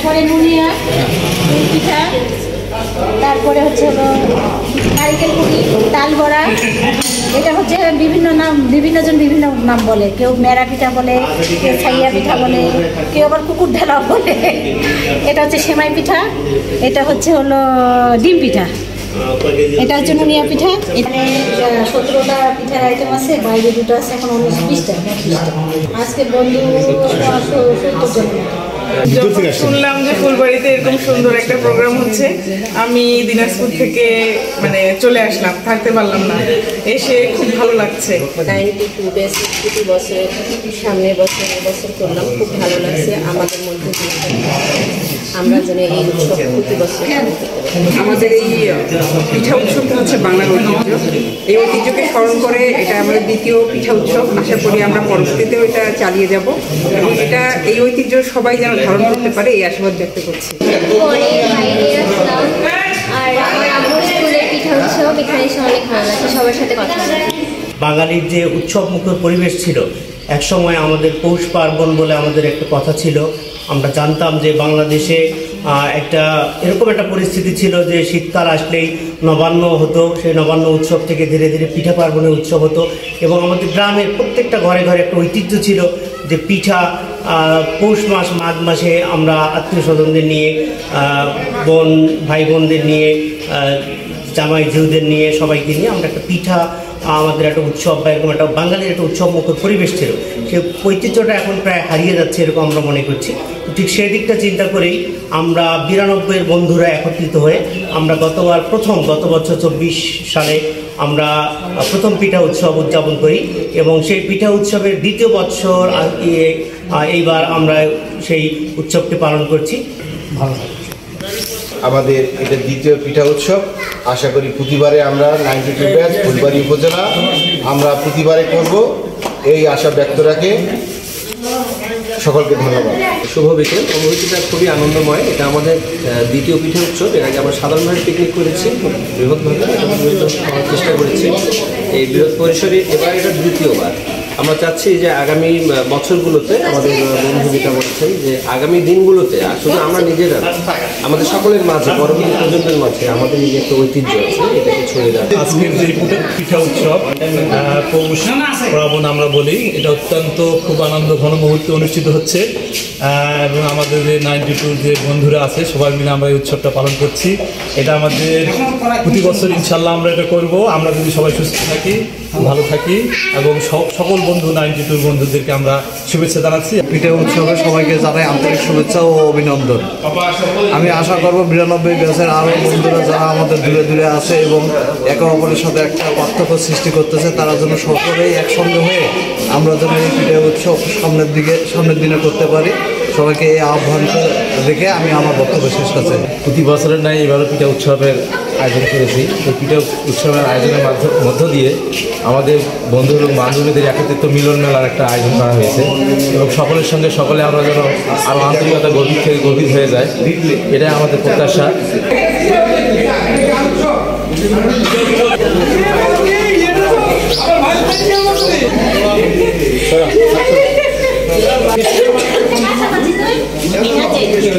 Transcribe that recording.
তারপরে নুনিয়া পিঠা, তারপরে হচ্ছে হলো নারিকেল পুরি, তাল বড়া। এটা হচ্ছে বিভিন্ন নাম, বিভিন্নজন বিভিন্ন নাম বলে, কেউ মেরা পিঠা বলে, কেউ ছাইয়া পিঠা বলে, কেউ আবার কুকুর ঢেলা বলে। এটা হচ্ছে সেমাই পিঠা, এটা হচ্ছে হলো ডিম পিঠা, এটা হচ্ছে নুনিয়া পিঠা। এখানে 17টা পিঠার আইটেম আছে, বাইরে দুটো আছে, এখন 19-20টা। আজকে বন্ধু 70 জন। শুনলাম যে ফুলবাড়িতে এরকম সুন্দর একটা প্রোগ্রাম হচ্ছে, আমি দিনাজপুর থেকে মানে চলে আসলাম, থাকতে পারলাম না, এসে খুব ভালো লাগছে। 92 বেস প্রতি বছর, সামনের বছর করলাম, খুব ভালো লাগছে। আমাদের মধ্যে আমরা যেন এই উৎসব প্রতি বছর, আমাদের এই পিঠা উৎসবটা হচ্ছে বাংলার ঐতিহ্য, এই ঐতিহ্যকে স্মরণ করে এটা আমাদের দ্বিতীয় পিঠা উৎসব। আশা করি আমরা পরবর্তীতেও এটা চালিয়ে যাব এবং এটা এই ঐতিহ্য সবাই যেন ধারণ করতে পারে, এই আশাবাদ ব্যক্ত করছি। আর আমার আম্মুর স্কুলের পিঠা উৎসব, এখানে এসে অনেক ভালো লাগছে, সবার সাথে কথা বলতে। বাঙালির যে উৎসব মুখর পরিবেশ ছিল, একসময় আমাদের পৌষ পার্বণ বলে আমাদের একটা কথা ছিল। আমরা জানতাম যে বাংলাদেশে একটা এরকম একটা পরিস্থিতি ছিল যে শীতকাল আসলেই নবান্ন হতো, সেই নবান্ন উৎসব থেকে ধীরে ধীরে পিঠা পার্বণের উৎসব হতো এবং আমাদের গ্রামের প্রত্যেকটা ঘরে ঘরে একটা ঐতিহ্য ছিল যে পিঠা পৌষ মাস মাঘ মাসে আমরা আত্মীয় স্বজনদের নিয়ে, ভাই বোনদের নিয়ে, জামাই ঝিউদের নিয়ে, সবাইকে নিয়ে আমরা একটা পিঠা, আমাদের একটা উৎসব বা এরকম একটা বাঙালির একটা উৎসব মুখর পরিবেশ ছিল। সেই ঐতিহ্যটা এখন প্রায় হারিয়ে যাচ্ছে এরকম আমরা মনে করছি। ঠিক সেই দিকটা চিন্তা করেই আমরা 92-এর বন্ধুরা একত্রিত হয়ে আমরা গত বছর 24 সালে আমরা প্রথম পিঠা উৎসব উদযাপন করি এবং সেই পিঠা উৎসবের দ্বিতীয় বছর এইবার আমরা সেই উৎসবটি পালন করছি। ভালো আমাদের এটা দ্বিতীয় পিঠা উৎসব। আশা করি প্রতিবারে আমরা 92 ব্যাচ ফুলবাড়ি উপজেলা আমরা প্রতিবারে করব, এই আশা ব্যক্ত রাখে সকলকে ধন্যবাদ। শুভ বিকেল। অনুভূতিটা খুবই আনন্দময়। এটা আমাদের দ্বিতীয় পিঠা উৎসব। এর আগে আমরা সাধারণভাবে পিকনিক করেছি, বৃহৎভাবে করার চেষ্টা করেছি এই বৃহৎ পরিসরে। এবার এটা দ্বিতীয়বার। আমরা চাচ্ছি যে আগামী বছরগুলোতে, আমাদের বন্ধুবিতা বলছেন যে আগামী দিনগুলোতে শুধু আমরা নিজেরা, আমাদের সকলের মাঝে, পরবর্তী প্রজন্মের মাঝে আমাদের এই যে একটা ঐতিহ্য আছে এটাকে ছড়িয়ে দেওয়া। আজকের যে পিঠা উৎসব পৌষ পার্বণ আমরা বলি, এটা অত্যন্ত খুব আনন্দ ঘন মুহূর্তে অনুষ্ঠিত হচ্ছে এবং আমাদের যে 92 যে বন্ধুরা আছে সবাই মিলে আমরা এই উৎসবটা পালন করছি। এটা আমাদের প্রতি বছর ইনশাল্লাহ আমরা এটা করব, আমরা যদি সবাই সুস্থ থাকি, ভালো থাকি এবং সকল বন্ধু 92 বন্ধুদেরকে আমরা শুভেচ্ছা জানাচ্ছি। পিঠা উৎসবে সবাইকে জানাই আন্তরিক শুভেচ্ছা ও অভিনন্দন। আমি আশা করব 92 ব্যাচের আরও বন্ধুরা যারা আমাদের দূরে দূরে আছে এবং একে অপরের সাথে একটা পার্থক্য সৃষ্টি করতেছে, তারা যেন সকলেই একসঙ্গে হয়ে আমরা যেন এই পিঠা উৎসব সামনের দিনে করতে পারি। সবাইকে এই আহ্বান রেখে আমি আমার বক্তব্য শেষ করছি। প্রতি বছরের ন্যায় এবারও পিঠা উৎসবের আয়োজন করেছি। এই পিঠা উৎসবের আয়োজনের মধ্য দিয়ে আমাদের বন্ধু এবং বান্ধবীদের একত্রিত মিলন মেলার একটা আয়োজন করা হয়েছে এবং সকলের সঙ্গে সকলে আমরা যেন আরও আন্তরিকতা গভীর হয়ে যায়, এটাই আমাদের প্রত্যাশা। ঠিক আছে।